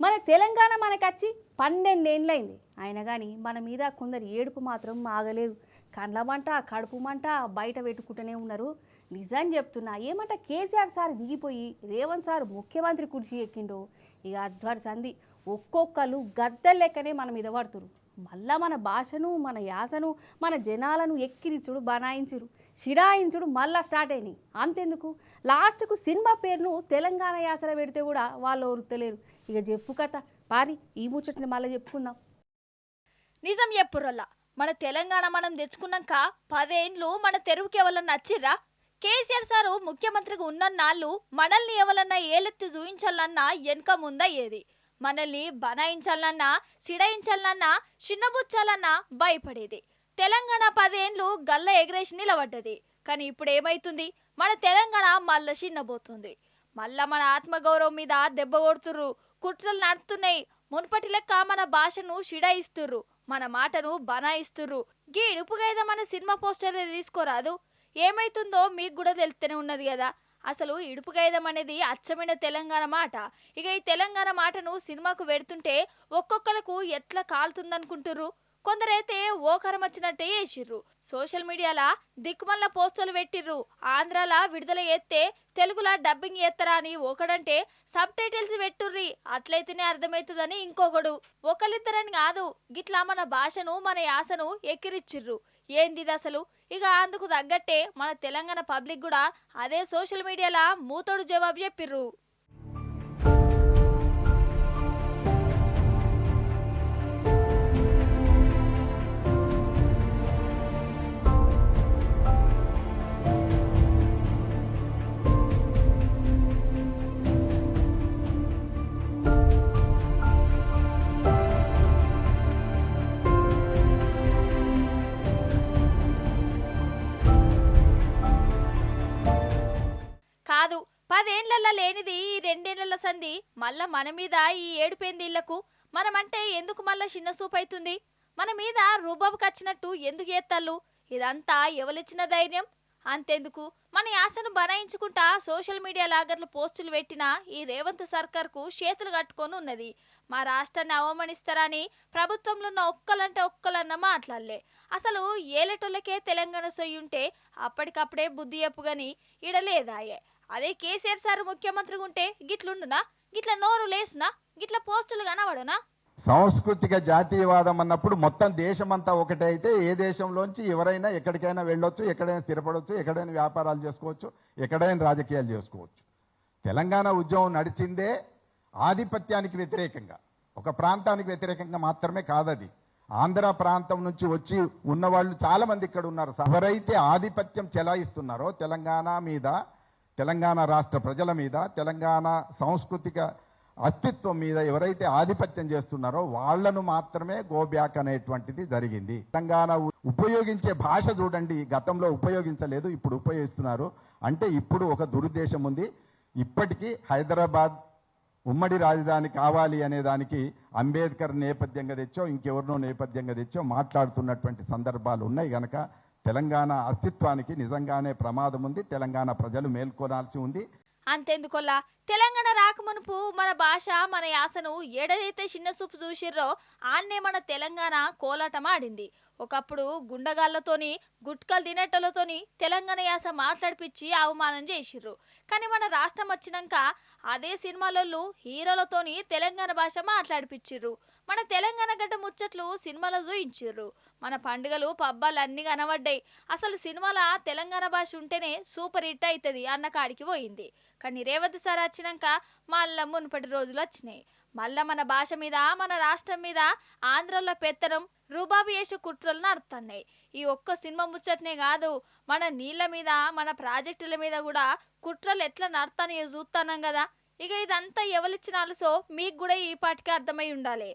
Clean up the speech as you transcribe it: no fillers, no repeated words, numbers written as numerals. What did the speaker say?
మన తెలంగాణ మనకచ్చి 12 ఏండ్లైంది. అయినా కానీ మన మీద కొందరు ఏడుపు మాత్రం ఆగలేదు. కండ్ల మంట, కడుపు మంట బయట పెట్టుకుంటూనే ఉన్నారు. నిజం చెప్తున్నా, ఏమంట కేసీఆర్ సార్ దిగిపోయి రేవంత్ సార్ ముఖ్యమంత్రి కుర్చీ ఎక్కిండు. ఇక అధ్వర్ సంధి ఒక్కొక్కరు గద్దె లెక్కనే మన మీద పడుతురు. మళ్ళా మన భాషను, మన యాసను, మన జనాలను ఎక్కిరిచుడు, బనాయించుడు, షిడాయించుడు మళ్ళా స్టార్ట్ అయినాయి. అంతెందుకు, లాస్ట్కు సినిమా పేరును తెలంగాణ యాసలో పెడితే కూడా వాళ్ళు వృత్తలేరు. ఇక చెప్పు కథ పారి, ఈ ముచ్చటిని మళ్ళీ చెప్పుకుందాం. నిజం చెప్పుర్రల్లా, మన తెలంగాణ మనం తెచ్చుకున్నాక 10 ఏండ్లు మన తెరువుకి ఎవరన్నా నచ్చిర్రా? కేసీఆర్ సారు ముఖ్యమంత్రిగా ఉన్నన్నాళ్ళు మనల్ని ఎవరన్నా ఏలెత్తి చూయించాలన్నా వెనక ముందయ్యేది. మనల్ని బనాయించాలన్నా, సిడాయించాలన్నా, చిన్నబుచ్చాలన్నా భయపడేది. తెలంగాణ 10 ఏండ్లు గల్ల ఎగరేసి నిలబడ్డది. కానీ ఇప్పుడు ఏమైతుంది? మన తెలంగాణ మళ్ళా చిన్నబోతుంది. మళ్ళా మన ఆత్మగౌరవం మీద దెబ్బ కొడుతుర్రు, కుట్రలు నడుతున్నాయి. మునుపటి లెక్క మన భాషను షిడాయిస్తుర్రు, మన మాటను బనాయిస్తుర్రు. గీ ఇడుపుగైదా మన సినిమా పోస్టర్ తీసుకోరాదు? ఏమైతుందో మీకు కూడా తెలుస్తూనే ఉన్నది కదా. అసలు ఇడుపుగైదం అనేది అచ్చమైన తెలంగాణ మాట. ఇక ఈ తెలంగాణ మాటను సినిమాకు పెడుతుంటే ఒక్కొక్కలకు ఎట్లా కాలుతుందనుకుంటుర్రు? కొందరైతే ఓకరం వచ్చినట్టే చేసిర్రు. సోషల్ మీడియాలా దిక్కుమల్ల పోస్టులు పెట్టిర్రు. ఆంధ్రాల విడుదల ఎత్తే తెలుగులా డబ్బింగ్ ఎత్తరా అని ఒకడంటే సబ్ టైటిల్స్ పెట్టుర్రి, అట్లయితేనే అర్థమవుతుందని ఇంకొకడు. ఒకరిద్దరని కాదు, గిట్లా మన భాషను, మన యాసను ఎక్కిరిచ్చిర్రు. ఏంది అసలు? ఇక అందుకు తగ్గట్టే మన తెలంగాణ పబ్లిక్ కూడా అదే సోషల్ మీడియాలా మూతోడు జవాబు చెప్పిర్రు. కాదు, 10 ఏండ్లల్లా లేనిది ఈ 2 ఏళ్ల సంధి మళ్ళా మన మీద ఈ ఏడుపేందిళ్లకు. మనమంటే ఎందుకు మళ్ళా చిన్న సూప్ అవుతుంది? మన మీద రూబాబుకి వచ్చినట్టు ఎందుకు ఎత్తాళ్ళు? ఇదంతా ఎవరిచ్చిన ధైర్యం? అంతెందుకు, మన యాసను బనాయించుకుంటా సోషల్ మీడియా లాగర్లు పోస్టులు పెట్టినా ఈ రేవంత్ సర్కార్కు చేతులు కట్టుకొని ఉన్నది. మా రాష్ట్రాన్ని అవమానిస్తారని ప్రభుత్వంలో ఉన్న ఒక్కలంటే ఒక్కలన్న మాట్లాడలే. అసలు ఏలేటోళ్ళకే తెలంగాణ సొయ్యుంటే అప్పటికప్పుడే బుద్ధి చెప్పుగాని ఇడలేదాయే. అదే కేసీఆర్ సార్ ముఖ్యమంత్రిగా ఉంటే గిట్లుండునా? గిట్ల నోరు లేసునా? గిట్ల పోస్టులు కనబడునా? సాంస్కృతిక జాతీయవాదం అన్నప్పుడు మొత్తం దేశమంతా ఒకటే అయితే ఏ దేశంలోంచి ఎవరైనా ఎక్కడికైనా వెళ్ళొచ్చు, ఎక్కడైనా స్థిరపడవచ్చు, ఎక్కడైనా వ్యాపారాలు చేసుకోవచ్చు, ఎక్కడైనా రాజకీయాలు చేసుకోవచ్చు. తెలంగాణ ఉద్యమం నడిచిందే ఆధిపత్యానికి వ్యతిరేకంగా, ఒక ప్రాంతానికి వ్యతిరేకంగా మాత్రమే కాదది. ఆంధ్ర ప్రాంతం నుంచి వచ్చి ఉన్నవాళ్ళు చాలా మంది ఇక్కడ ఉన్నారు. ఎవరైతే ఆధిపత్యం చెలాయిస్తున్నారో తెలంగాణ మీద, తెలంగాణ రాష్ట్ర ప్రజల మీద, తెలంగాణ సాంస్కృతిక అస్తిత్వం మీద ఎవరైతే ఆధిపత్యం చేస్తున్నారో వాళ్లను మాత్రమే గోబ్యాక్ అనేటువంటిది జరిగింది. తెలంగాణ ఉపయోగించే భాష చూడండి, గతంలో ఉపయోగించలేదు, ఇప్పుడు ఉపయోగిస్తున్నారు. అంటే ఇప్పుడు ఒక దురుద్దేశం ఉంది. ఇప్పటికీ హైదరాబాద్ ఉమ్మడి రాజధాని కావాలి అనే దానికి అంబేద్కర్ నేపథ్యంగా తెచ్చో, ఇంకెవరినో నేపథ్యంగా తెచ్చో మాట్లాడుతున్నటువంటి సందర్భాలు ఉన్నాయి. గనక తెలంగాణ అస్తిత్వానికి నిజంగానే ప్రమాదం ఉంది. తెలంగాణ ప్రజలు మేల్కొనాల్సి ఉంది. అంతెందుకొల్లా, తెలంగాణ రాకమునుపు మన భాష, మన యాసను ఏడనైతే చిన్న చూపు చూసిర్రో ఆన్నే మన తెలంగాణ కోలాటం ఆడింది. ఒకప్పుడు గుండగాళ్లతోని, గుట్కలు తినేటోళ్ళతోని తెలంగాణ యాస మాట్లాడిపించి అవమానం చేసిర్రు. కానీ మన రాష్ట్రం వచ్చినాక అదే సినిమాలలో హీరోలతోని తెలంగాణ భాష మాట్లాడిపించిర్రు. మన తెలంగాణ గడ్డ ముచ్చట్లు సినిమాలో చూయించిర్రు. మన పండుగలు, పబ్బాలు అన్నీ కనబడ్డాయి. అసలు సినిమాల తెలంగాణ భాష ఉంటేనే సూపర్ హిట్ అవుతుంది అన్న కాడికి పోయింది. కానీ రేవంత్ సార్ వచ్చినాక మళ్ళా మునుపటి రోజులు వచ్చినాయి. మళ్ళా మన భాష మీద, మన రాష్ట్రం మీద ఆంధ్రలో పెత్తనం, రూబాబు చేసే కుట్రలు నడుతున్నాయి. ఈ ఒక్క సినిమా ముచ్చట్నే కాదు, మన నీళ్ళ మీద, మన ప్రాజెక్టుల మీద కూడా కుట్రలు ఎట్లా నడుతున్నాయో చూస్తున్నాం కదా. ఇక ఇదంతా ఎవరిచ్చిన అలసో మీకు కూడా ఈ పాటికి అర్థమై ఉండాలి.